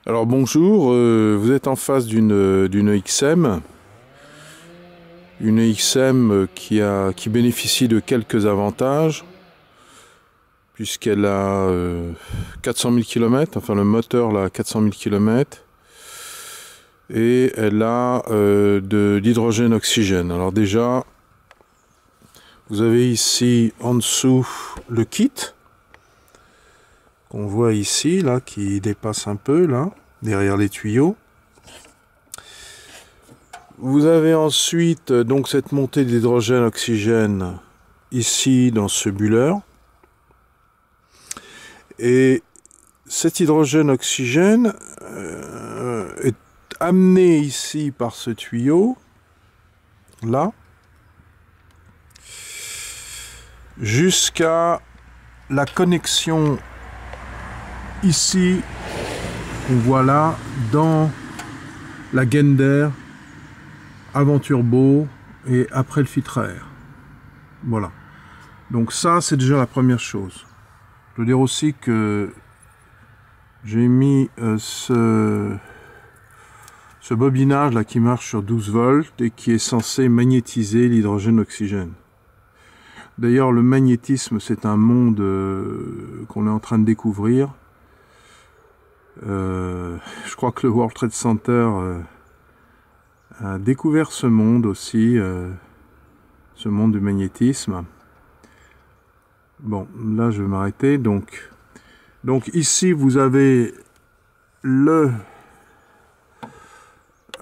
Alors bonjour, vous êtes en face d'une XM. Une XM qui bénéficie de quelques avantages, puisqu'elle a 400 000 km, enfin le moteur là, a 400 000 km, et elle a de l'hydrogène-oxygène. Alors déjà, vous avez ici en dessous le kit, qu'on voit ici, là, qui dépasse un peu, là, derrière les tuyaux. Vous avez ensuite donc cette montée d'hydrogène-oxygène ici dans ce bulleur. Et cet hydrogène-oxygène est amené ici par ce tuyau, là, jusqu'à la connexion ici, qu'on voit là, dans la gaine d'air avant turbo et après le filtre à air. Voilà. Donc ça, c'est déjà la première chose. Je veux dire aussi que j'ai mis ce bobinage là qui marche sur 12 volts et qui est censé magnétiser l'hydrogène-oxygène. D'ailleurs, le magnétisme, c'est un monde qu'on est en train de découvrir. Je crois que le World Trade Center a découvert ce monde aussi, ce monde du magnétisme. Bon, là je vais m'arrêter. Donc ici vous avez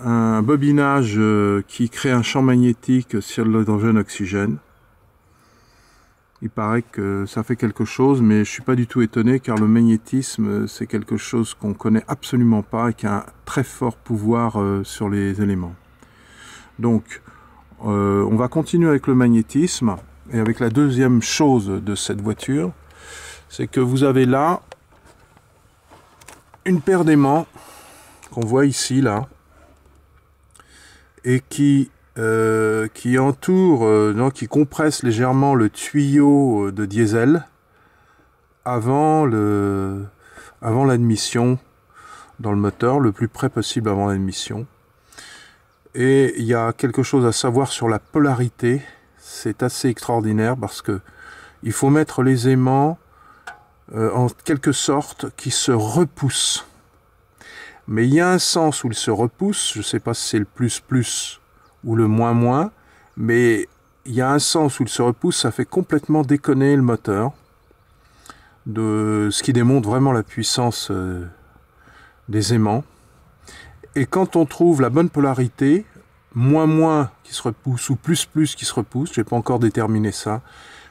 un bobinage qui crée un champ magnétique sur l'hydrogène-oxygène. Il paraît que ça fait quelque chose, mais je ne suis pas du tout étonné car le magnétisme, c'est quelque chose qu'on ne connaît absolument pas et qui a un très fort pouvoir sur les éléments. Donc, on va continuer avec le magnétisme et avec la deuxième chose de cette voiture, c'est que vous avez là une paire d'aimants qu'on voit ici, là, et qui entoure, qui compresse légèrement le tuyau de diesel avant l'admission dans le moteur, le plus près possible avant l'admission. Et il y a quelque chose à savoir sur la polarité. C'est assez extraordinaire parce que il faut mettre les aimants en quelque sorte qui se repoussent. Mais il y a un sens où ils se repoussent, je ne sais pas si c'est le plus ou le moins, mais il y a un sens où ils se repoussent, ça fait complètement déconner le moteur, ce qui démontre vraiment la puissance des aimants. Et quand on trouve la bonne polarité, moins qui se repousse ou plus qui se repousse, je n'ai pas encore déterminé ça.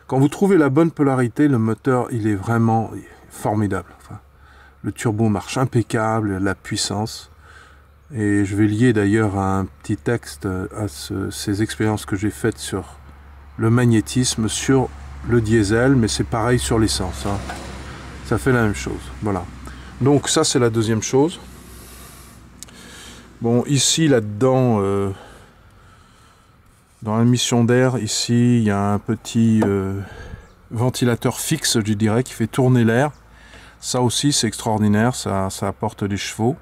Quand vous trouvez la bonne polarité, le moteur, il est vraiment formidable. Enfin, le turbo marche impeccable, la puissance. Et je vais lier d'ailleurs un petit texte à ces expériences que j'ai faites sur le magnétisme, sur le diesel, mais c'est pareil sur l'essence. Hein. Ça fait la même chose. Voilà. Donc ça, c'est la deuxième chose. Bon, ici, là-dedans, dans la mission d'air, ici, il y a un petit ventilateur fixe, je dirais, qui fait tourner l'air. Ça aussi, c'est extraordinaire, ça apporte des chevaux.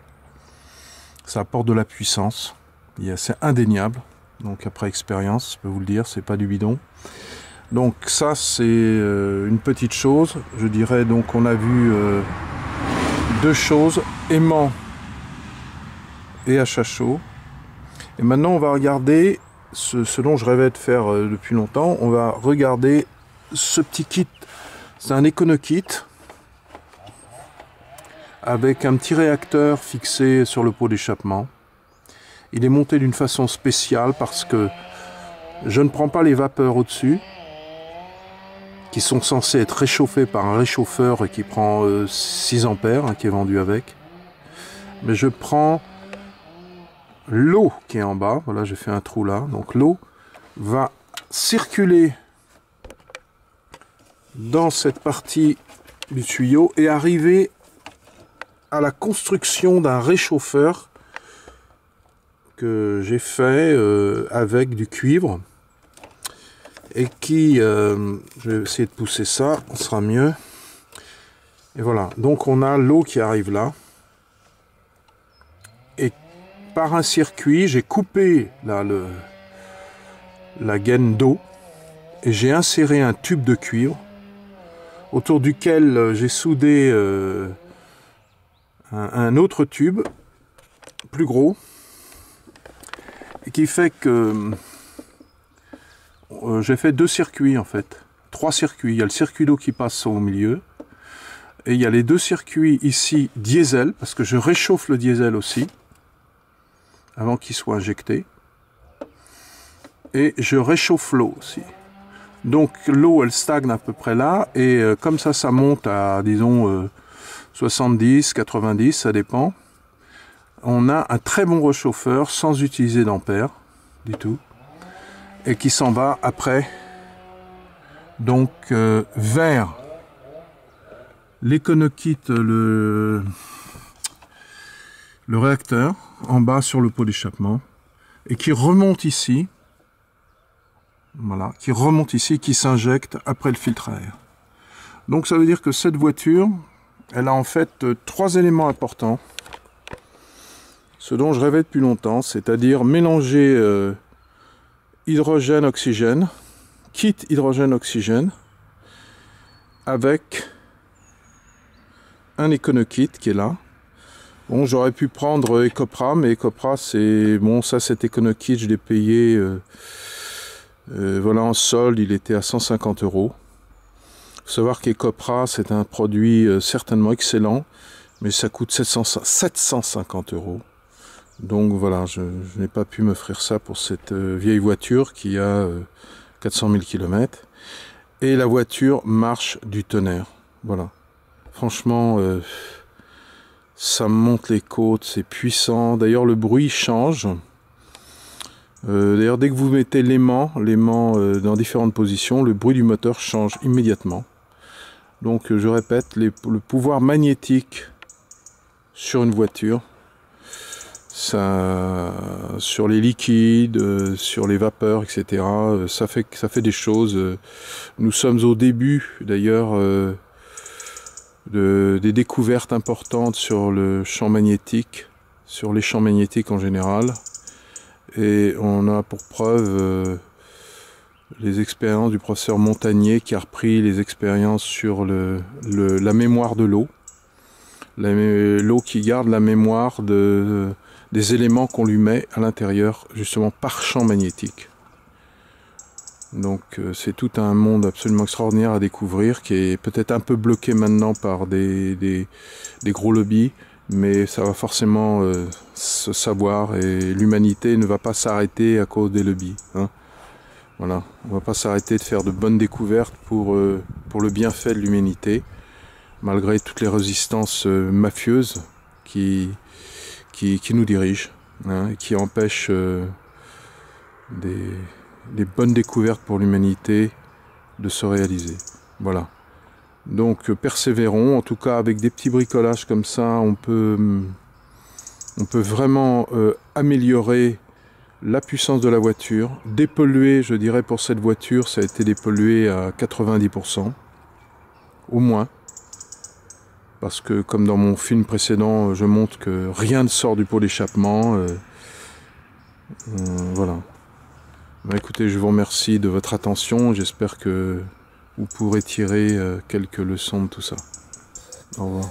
Ça apporte de la puissance. C'est indéniable. Donc, après expérience, je peux vous le dire, c'est pas du bidon. Donc, ça, c'est une petite chose. Je dirais, donc, on a vu deux choses, aimant et achat chaud. Et maintenant, on va regarder ce dont je rêvais de faire depuis longtemps. On va regarder ce petit kit. C'est un EconoKit avec un petit réacteur fixé sur le pot d'échappement. Il est monté d'une façon spéciale parce que je ne prends pas les vapeurs au-dessus, qui sont censées être réchauffées par un réchauffeur qui prend 6 ampères, hein, qui est vendu avec. Mais je prends l'eau qui est en bas, voilà, j'ai fait un trou là, donc l'eau va circuler dans cette partie du tuyau et arriver à la construction d'un réchauffeur que j'ai fait avec du cuivre et qui, je vais essayer de pousser ça, on sera mieux. Et voilà, donc on a l'eau qui arrive là. par un circuit, j'ai coupé la gaine d'eau et j'ai inséré un tube de cuivre autour duquel j'ai soudé un autre tube plus gros et qui fait que j'ai fait 2 circuits en fait, 3 circuits. Il y a le circuit d'eau qui passe au milieu et il y a les 2 circuits ici diesel parce que je réchauffe le diesel aussi avant qu'il soit injecté et je réchauffe l'eau aussi. Donc l'eau elle stagne à peu près là et comme ça monte à disons 70, 90, ça dépend. On a un très bon réchauffeur sans utiliser d'ampères du tout et qui s'en va après donc vers l'Econokit, le réacteur en bas sur le pot d'échappement et qui remonte ici. Voilà, qui remonte ici, qui s'injecte après le filtre à air. Donc ça veut dire que cette voiture, elle a en fait 3 éléments importants. Ce dont je rêvais depuis longtemps, c'est-à-dire mélanger hydrogène-oxygène, kit hydrogène-oxygène, avec un Econokit qui est là. Bon, j'aurais pu prendre Ecopra, mais Ecopra, c'est... Bon, ça, cet Econokit, je l'ai payé... voilà, en solde, il était à 150 €. Il faut savoir qu'Ecopra, c'est un produit certainement excellent, mais ça coûte 750 €. Donc voilà, je n'ai pas pu m'offrir ça pour cette vieille voiture qui a 400 000 km. Et la voiture marche du tonnerre. Voilà. Franchement, ça monte les côtes, c'est puissant. D'ailleurs, le bruit change. D'ailleurs, dès que vous mettez l'aimant dans différentes positions, le bruit du moteur change immédiatement. Donc, je répète, le pouvoir magnétique sur une voiture, ça, sur les liquides, sur les vapeurs, etc., ça fait des choses. Nous sommes au début, d'ailleurs, des découvertes importantes sur le champ magnétique, sur les champs magnétiques en général. Et on a pour preuve les expériences du professeur Montagnier qui a repris les expériences sur la mémoire de l'eau. L'eau qui garde la mémoire des éléments qu'on lui met à l'intérieur, justement par champ magnétique. Donc c'est tout un monde absolument extraordinaire à découvrir, qui est peut-être un peu bloqué maintenant par des gros lobbies, mais ça va forcément se savoir, et l'humanité ne va pas s'arrêter à cause des lobbies. Hein. Voilà, on ne va pas s'arrêter de faire de bonnes découvertes pour le bienfait de l'humanité, malgré toutes les résistances mafieuses qui nous dirigent, hein, et qui empêchent des bonnes découvertes pour l'humanité de se réaliser. Voilà. Donc persévérons, en tout cas avec des petits bricolages comme ça, on peut vraiment améliorer la puissance de la voiture, dépolluer, je dirais pour cette voiture, ça a été dépollué à 90%, au moins. Parce que comme dans mon film précédent, je montre que rien ne sort du pot d'échappement. Voilà. Bah, écoutez, je vous remercie de votre attention. J'espère que vous pourrez tirer quelques leçons de tout ça. Au revoir.